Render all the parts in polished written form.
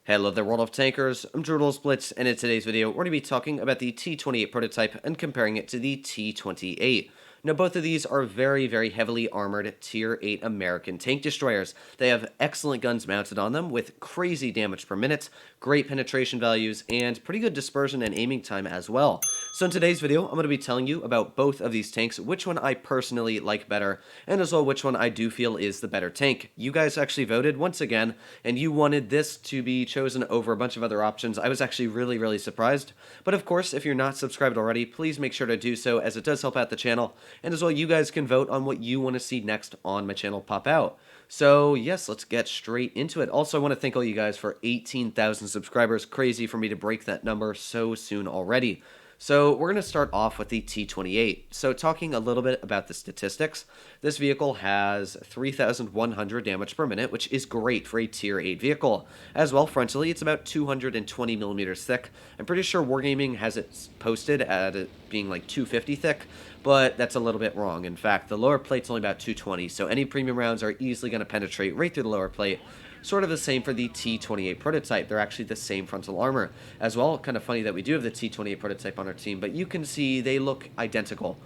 Hello there, world of tankers. I'm Blitz, and in today's video, we're going to be talking about the T28 prototype and comparing it to the T28. Now, both of these are very, very heavily armored Tier 8 American tank destroyers. They have excellent guns mounted on them with crazy damage per minute, great penetration values, and pretty good dispersion and aiming time as well. So in today's video, I'm going to be telling you about both of these tanks, which one I personally like better, and as well which one I do feel is the better tank. You guys actually voted once again, and you wanted this to be chosen over a bunch of other options. I was actually really, really surprised. But of course, if you're not subscribed already, please make sure to do so, as it does help out the channel. And as well, you guys can vote on what you want to see next on my channel pop out. So yes, let's get straight into it. Also, I want to thank all you guys for 18,000 subscribers. Crazy for me to break that number so soon already. So we're going to start off with the T28. So talking a little bit about the statistics, this vehicle has 3,100 damage per minute, which is great for a Tier 8 vehicle. As well, frontally, it's about 220 millimeters thick. I'm pretty sure Wargaming has it posted at it being like 250 thick, but that's a little bit wrong. In fact, the lower plate's only about 220, so any premium rounds are easily going to penetrate right through the lower plate. Sort of the same for the T28 prototype. They're actually the same frontal armor. As well, kind of funny that we do have the T28 prototype on our team, but you can see they look identical.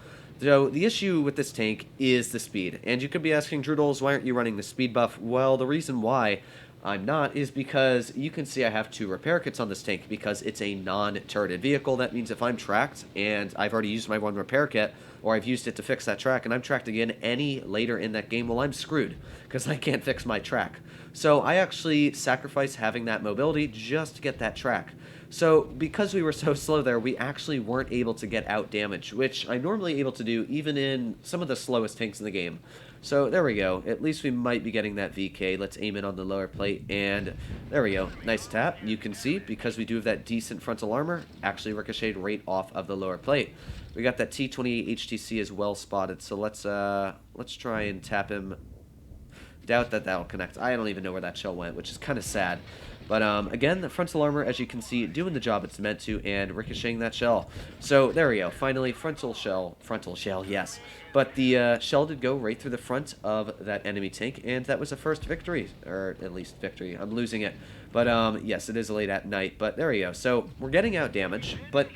So the issue with this tank is the speed. And you could be asking, Droodles, why aren't you running the speed buff? Well, the reason why I'm not is because you can see I have 2 repair kits on this tank because it's a non-turreted vehicle. That means if I'm tracked and I've already used my 1 repair kit, or I've used it to fix that track, and I'm tracked again any later in that game, well, I'm screwed because I can't fix my track. So I actually sacrificed having that mobility just to get that track. So because we were so slow there, we actually weren't able to get out damage, which I'm normally able to do even in some of the slowest tanks in the game. So there we go. At least we might be getting that VK. Let's aim it on the lower plate, and there we go. Nice tap. You can see, because we do have that decent frontal armor, actually ricocheted right off of the lower plate. We got that T28 HTC as well spotted, so let's try and tap him. Doubt that that'll connect. I don't even know where that shell went, which is kind of sad. But again, the frontal armor, as you can see, doing the job it's meant to and ricocheting that shell. So there we go. Finally, frontal shell, yes. But the shell did go right through the front of that enemy tank, and that was the first victory, or at least victory. I'm losing it. But yes, it is late at night, but there we go. So we're getting out damage, but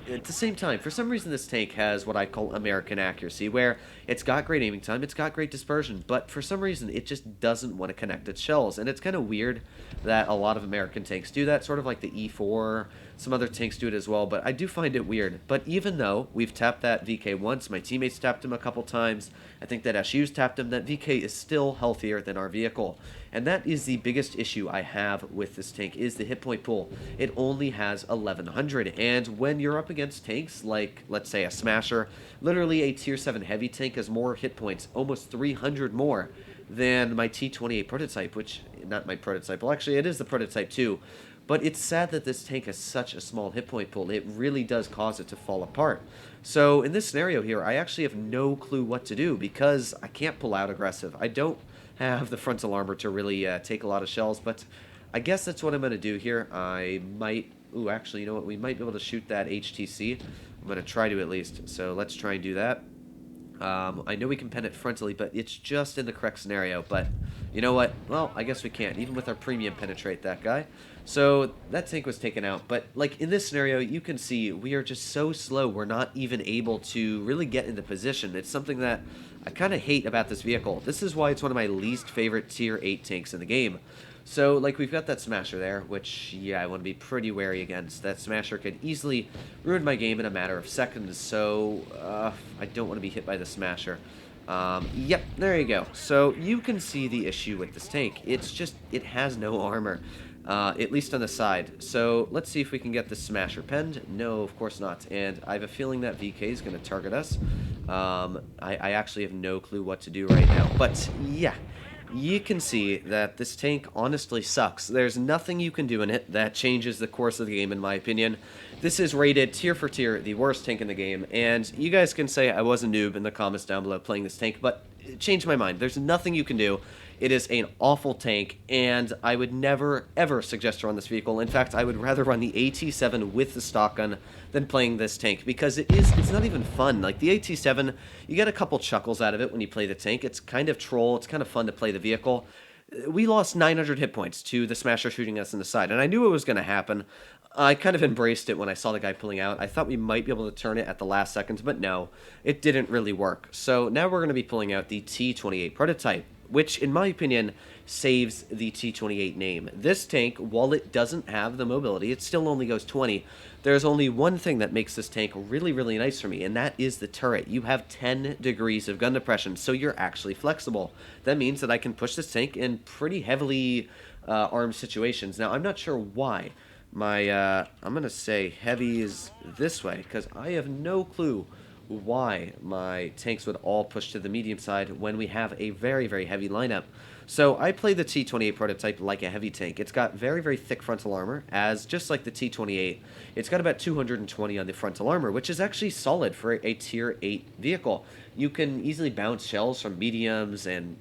at the same time, for some reason this tank has what I call American accuracy, where it's got great aiming time, it's got great dispersion, but for some reason it just doesn't want to connect its shells. And it's kind of weird that a lot of American tanks do that, sort of like the E4, some other tanks do it as well, but I do find it weird. But even though we've tapped that VK once, my teammates tapped him a couple times, I think that SU's tapped him, that VK is still healthier than our vehicle. And that is the biggest issue I have with this tank, is the hit point pool. It only has 1100, and when you're up against tanks like, let's say, a Smasher, literally a Tier 7 heavy tank has more hit points, almost 300 more, than my T28 prototype, which, not my prototype, well actually it is the prototype too, but it's sad that this tank has such a small hit point pool. It really does cause it to fall apart. So in this scenario here, I actually have no clue what to do because I can't pull out aggressive. I don't have the frontal armor to really take a lot of shells, but I guess that's what I'm going to do here. I might... Ooh, actually, you know what? We might be able to shoot that HTC. I'm going to try to at least. So let's try and do that. I know we can pen it frontally, but it's just in the correct scenario. But you know what? Well, I guess we can't. Even with our premium penetrate that guy. So that tank was taken out. But like in this scenario, you can see we are just so slow. We're not even able to really get into position. It's something that I kind of hate about this vehicle. This is why it's one of my least favorite Tier 8 tanks in the game. So, like, we've got that Smasher there, which, yeah, I want to be pretty wary against. That Smasher could easily ruin my game in a matter of seconds, so I don't want to be hit by the Smasher. Yep, there you go. So, you can see the issue with this tank. It's just, it has no armor, at least on the side. So, let's see if we can get the Smasher penned. No, of course not. And I have a feeling that VK is going to target us. I actually have no clue what to do right now. But, yeah. You can see that this tank honestly sucks. There's nothing you can do in it that changes the course of the game, in my opinion. This is rated tier for tier the worst tank in the game, and you guys can say I was a noob in the comments down below playing this tank, but change my mind. There's nothing you can do. It is an awful tank, and I would never, ever suggest to run this vehicle. In fact, I would rather run the AT7 with the stock gun than playing this tank, because it's not even fun. Like, the AT7, you get a couple chuckles out of it when you play the tank. It's kind of troll. It's kind of fun to play the vehicle. we lost 900 hit points to the Smasher shooting us in the side, and I knew it was going to happen. I kind of embraced it when I saw the guy pulling out. I thought we might be able to turn it at the last seconds, but no, it didn't really work. So now we're going to be pulling out the T28 Prototype, which, in my opinion, saves the T28 name. This tank, while it doesn't have the mobility, it still only goes 20. There's only one thing that makes this tank really, really nice for me, and that is the turret. You have 10 degrees of gun depression, so you're actually flexible. That means that I can push this tank in pretty heavily armed situations. Now, I'm not sure why. I'm going to say heavy is this way, because I have no clue why my tanks would all push to the medium side when we have a very, very heavy lineup. So I play the T28 Prototype like a heavy tank. It's got very, very thick frontal armor, as just like the T28. It's got about 220 on the frontal armor, which is actually solid for a tier 8 vehicle. You can easily bounce shells from mediums and,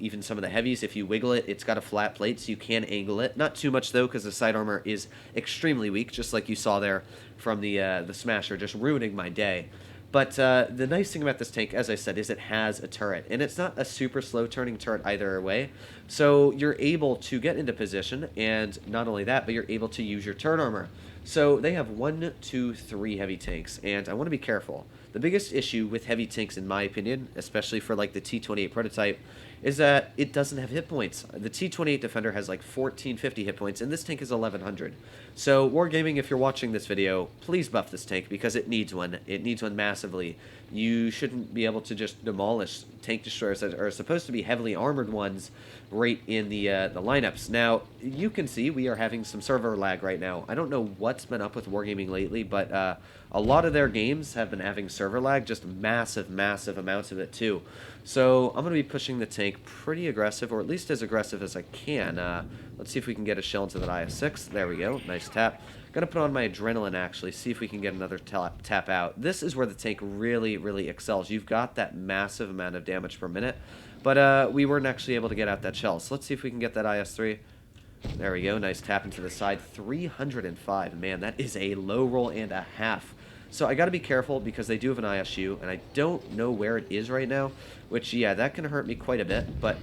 even some of the heavies. If you wiggle it, it's got a flat plate, so you can angle it. Not too much, though, because the side armor is extremely weak, just like you saw there from the Smasher, just ruining my day. But the nice thing about this tank, as I said, is it has a turret. And it's not a super slow-turning turret either way. So you're able to get into position, and not only that, but you're able to use your turn armor. So they have 1, 2, 3 heavy tanks, and I want to be careful. The biggest issue with heavy tanks, in my opinion, especially for like the T28 Prototype, is that it doesn't have hit points. The T28 Defender has like 1450 hit points, and this tank is 1100. So, Wargaming, if you're watching this video, please buff this tank, because it needs one. It needs one massively. You shouldn't be able to just demolish tank destroyers that are supposed to be heavily armored ones right in the lineups. Now, you can see we are having some server lag right now. I don't know what's been up with Wargaming lately, but a lot of their games have been having server lag, just massive, massive amounts of it too. So I'm going to be pushing the tank pretty aggressive, or at least as aggressive as I can. Let's see if we can get a shell into that IS-6. There we go. Nice tap. Going to put on my adrenaline, actually, see if we can get another tap out. This is where the tank really, really excels. You've got that massive amount of damage per minute, but we weren't actually able to get out that shell. So let's see if we can get that IS-3. There we go. Nice tap into the side. 305. Man, that is a low roll and a half. So I got to be careful, because they do have an ISU, and I don't know where it is right now, which, yeah, that can hurt me quite a bit, but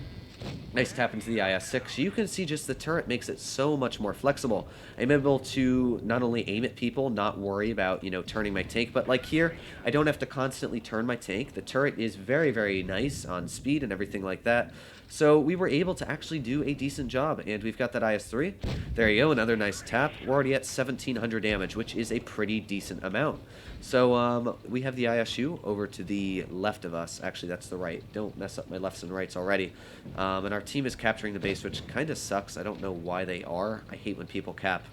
nice tap into the IS-6. You can see just the turret makes it so much more flexible. I'm able to not only aim at people, not worry about, turning my tank, but like here, I don't have to constantly turn my tank. The turret is very, very nice on speed and everything like that. So we were able to actually do a decent job, and we've got that IS-3. There you go, another nice tap. We're already at 1700 damage, which is a pretty decent amount. So we have the ISU over to the left of us. Actually, that's the right. Don't mess up my lefts and rights already. And our team is capturing the base, which kind of sucks. I don't know why they are. I hate when people cap.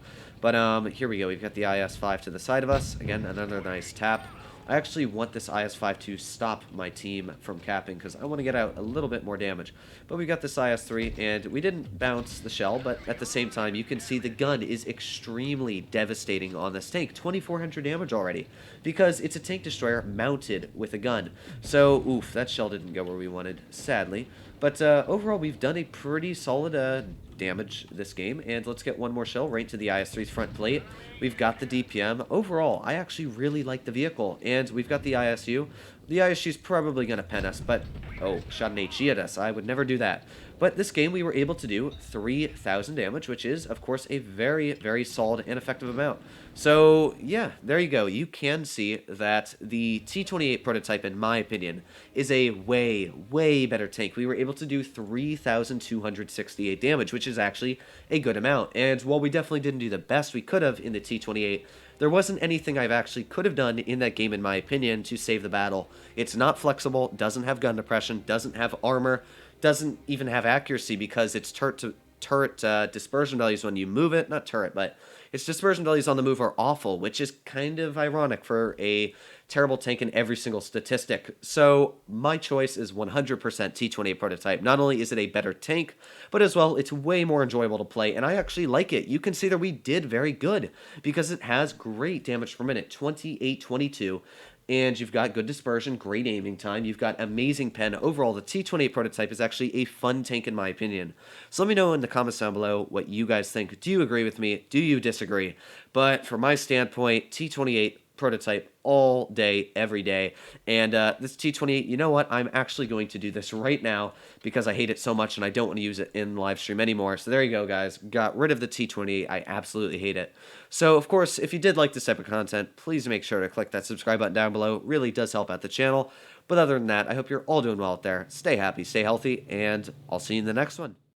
But here we go. We've got the IS-5 to the side of us. Again, another nice tap. I actually want this IS-5 to stop my team from capping, because I want to get out a little bit more damage. But we got this IS-3, and we didn't bounce the shell, but at the same time, you can see the gun is extremely devastating on this tank. 2400 damage already, because it's a tank destroyer mounted with a gun. So, oof, that shell didn't go where we wanted, sadly. But overall, we've done a pretty solid damage this game, and let's get one more shell right to the IS-3's front plate. We've got the DPM. Overall, I actually really like the vehicle, and we've got the ISU. The ISU's probably going to pen us, but, oh, shot an HE at us. I would never do that. But this game, we were able to do 3,000 damage, which is, of course, a very, very solid and effective amount. So, yeah, there you go. You can see that the T28 Prototype, in my opinion, is a way, way better tank. We were able to do 3,268 damage, which is actually a good amount. And while we definitely didn't do the best we could have in the T28, there wasn't anything I've actually could have done in that game, in my opinion, to save the battle. It's not flexible, doesn't have gun depression, doesn't have armor, doesn't even have accuracy, because its turret dispersion values when you move it, not turret, but its dispersion values on the move are awful, which is kind of ironic for a terrible tank in every single statistic. So my choice is 100% T28 Prototype. Not only is it a better tank, but as well, it's way more enjoyable to play, and I actually like it. You can see that we did very good, because it has great damage per minute, 28-22, and you've got good dispersion, great aiming time, you've got amazing pen. Overall, the T28 Prototype is actually a fun tank in my opinion. So let me know in the comments down below what you guys think. Do you agree with me? Do you disagree? But from my standpoint, T28 Prototype all day, every day. And this T28, you know what? I'm actually going to do this right now because I hate it so much and I don't want to use it in live stream anymore. So there you go, guys. Got rid of the T28. I absolutely hate it. So, of course, if you did like this type of content, please make sure to click that subscribe button down below. It really does help out the channel. But other than that, I hope you're all doing well out there. Stay happy, stay healthy, and I'll see you in the next one.